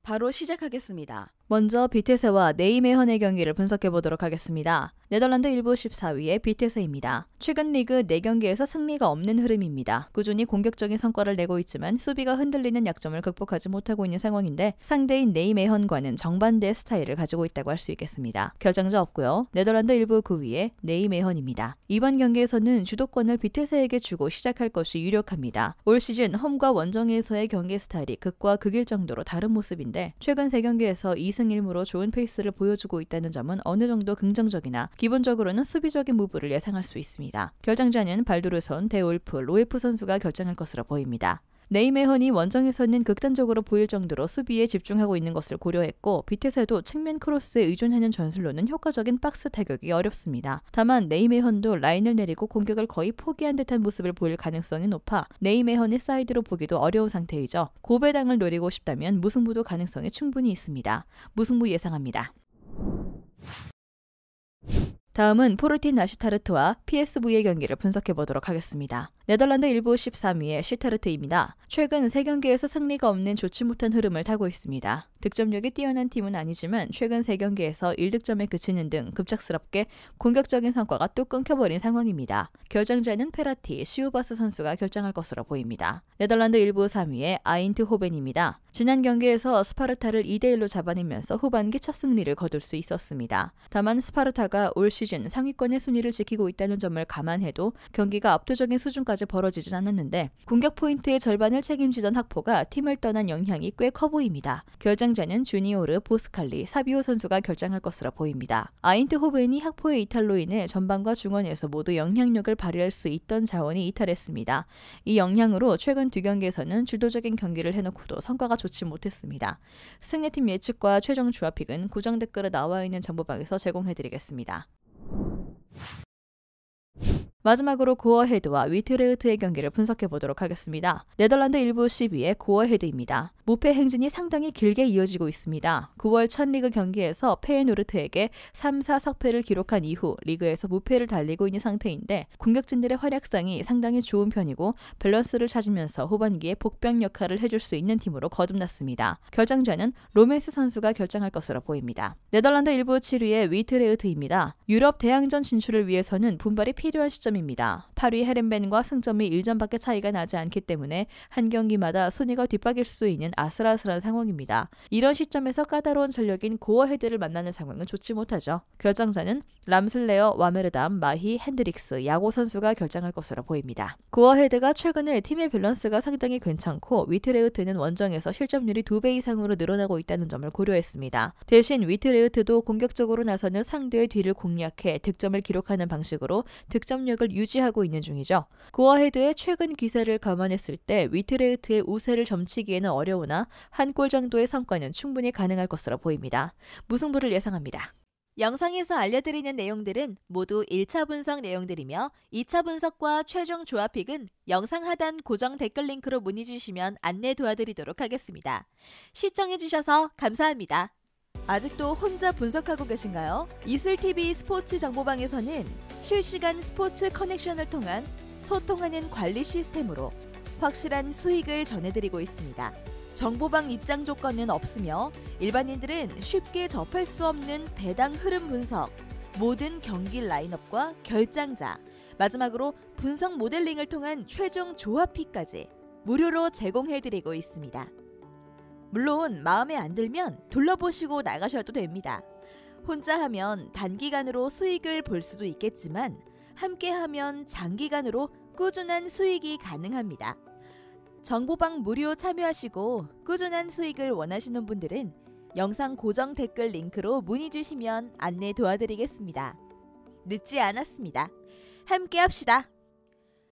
바로 시작하겠습니다. 먼저 비테세와 네이메헌의 경기를 분석해보도록 하겠습니다. 네덜란드 1부 14위의 비테세입니다. 최근 리그 4경기에서 승리가 없는 흐름입니다. 꾸준히 공격적인 성과를 내고 있지만 수비가 흔들리는 약점을 극복하지 못하고 있는 상황인데 상대인 네이메헌과는 정반대의 스타일을 가지고 있다고 할 수 있겠습니다. 결정자 없고요. 네덜란드 1부 9위의 네이메헌입니다. 이번 경기에서는 주도권을 비테세에게 주고 시작할 것이 유력합니다. 올 시즌 홈과 원정에서의 경기 스타일이 극과 극일 정도로 다른 모습인데 최근 3경기에서 2승 1무로 좋은 페이스를 보여주고 있다는 점은 어느 정도 긍정적이나 기본적으로는 수비적인 무브를 예상할 수 있습니다. 결정자는 발두르손, 데울프, 로에프 선수가 결정할 것으로 보입니다. 네이메헌이 원정에서는 극단적으로 보일 정도로 수비에 집중하고 있는 것을 고려했고 비테세도 측면 크로스에 의존하는 전술로는 효과적인 박스 타격이 어렵습니다. 다만 네이메헌도 라인을 내리고 공격을 거의 포기한 듯한 모습을 보일 가능성이 높아 네이메헌의 사이드로 보기도 어려운 상태이죠. 고배당을 노리고 싶다면 무승부도 가능성이 충분히 있습니다. 무승부 예상합니다. 다음은 포르틴 나슈타르트와 PSV의 경기를 분석해보도록 하겠습니다. 네덜란드 1부 13위의 시타르트입니다. 최근 3경기에서 승리가 없는 좋지 못한 흐름을 타고 있습니다. 득점력이 뛰어난 팀은 아니지만 최근 3경기에서 1득점에 그치는 등 급작스럽게 공격적인 성과가 뚝 끊겨버린 상황입니다. 결정자는 페라티, 시우바스 선수가 결정할 것으로 보입니다. 네덜란드 1부 3위의 아인트호벤입니다. 지난 경기에서 스파르타를 2대1로 잡아내면서 후반기 첫 승리를 거둘 수 있었습니다. 다만 스파르타가 올 시즌 상위권의 순위를 지키고 있다는 점을 감안해도 경기가 압도적인 수준까지 벌어지진 않았는데 공격 포인트의 절반을 책임지던 학포가 팀을 떠난 영향이 꽤 커 보입니다. 결정자는 주니오르, 보스칼리, 사비오 선수가 결정할 것으로 보입니다. 아인트호벤이 학포의 이탈로 인해 전방과 중원에서 모두 영향력을 발휘할 수 있던 자원이 이탈했습니다. 이 영향으로 최근 2경기에서는 주도적인 경기를 해놓고도 성과가 좋지 못했습니다. 승리팀 예측과 최종 조합픽은 고정 댓글에 나와 있는 정보방에서 제공해드리겠습니다. 마지막으로 고어헤드와 위트레흐트의 경기를 분석해보도록 하겠습니다. 네덜란드 1부 10위의 고어헤드입니다. 무패 행진이 상당히 길게 이어지고 있습니다. 9월 첫 리그 경기에서 페예노르트에게 3-4 석패를 기록한 이후 리그에서 무패를 달리고 있는 상태인데 공격진들의 활약상이 상당히 좋은 편이고 밸런스를 찾으면서 후반기에 복병 역할을 해줄 수 있는 팀으로 거듭났습니다. 결정자는 로메스 선수가 결정할 것으로 보입니다. 네덜란드 1부 7위의 위트레흐트입니다. 유럽 대항전 진출을 위해서는 분발이 필요한 시점입니다. 8위 헤렌벤과 승점이 1점밖에 차이가 나지 않기 때문에 한 경기마다 순위가 뒷박일 수 있는 아슬아슬한 상황입니다. 이런 시점에서 까다로운 전력인 고어헤드를 만나는 상황은 좋지 못하죠. 결정자는 람슬레어, 와메르담, 마히, 핸드릭스, 야고 선수가 결정할 것으로 보입니다. 고어헤드가 최근에 팀의 밸런스가 상당히 괜찮고 위트레흐트는 원정에서 실점률이 2배 이상으로 늘어나고 있다는 점을 고려했습니다. 대신 위트레흐트도 공격적으로 나서는 상대의 뒤를 공략해 득점을 기록하는 방식으로 득점력을 유지하고 있는 중이죠. 고어헤드의 최근 기세를 감안했을 때 위트레흐트의 우세를 점치기에는 어려우나 한 골 정도의 성과는 충분히 가능할 것으로 보입니다. 무승부를 예상합니다. 영상에서 알려드리는 내용들은 모두 1차 분석 내용들이며 2차 분석과 최종 조합픽은 영상 하단 고정 댓글 링크로 문의 주시면 안내 도와드리도록 하겠습니다. 시청해주셔서 감사합니다. 아직도 혼자 분석하고 계신가요? 이슬TV 스포츠 정보방에서는 실시간 스포츠 커넥션을 통한 소통하는 관리 시스템으로 확실한 수익을 전해드리고 있습니다. 정보방 입장 조건은 없으며 일반인들은 쉽게 접할 수 없는 배당 흐름 분석, 모든 경기 라인업과 결장자, 마지막으로 분석 모델링을 통한 최종 조합픽까지 무료로 제공해드리고 있습니다. 물론 마음에 안 들면 둘러보시고 나가셔도 됩니다. 혼자 하면 단기간으로 수익을 볼 수도 있겠지만 함께하면 장기간으로 꾸준한 수익이 가능합니다. 정보방 무료 참여하시고 꾸준한 수익을 원하시는 분들은 영상 고정 댓글 링크로 문의 주시면 안내 도와드리겠습니다. 늦지 않았습니다. 함께 합시다.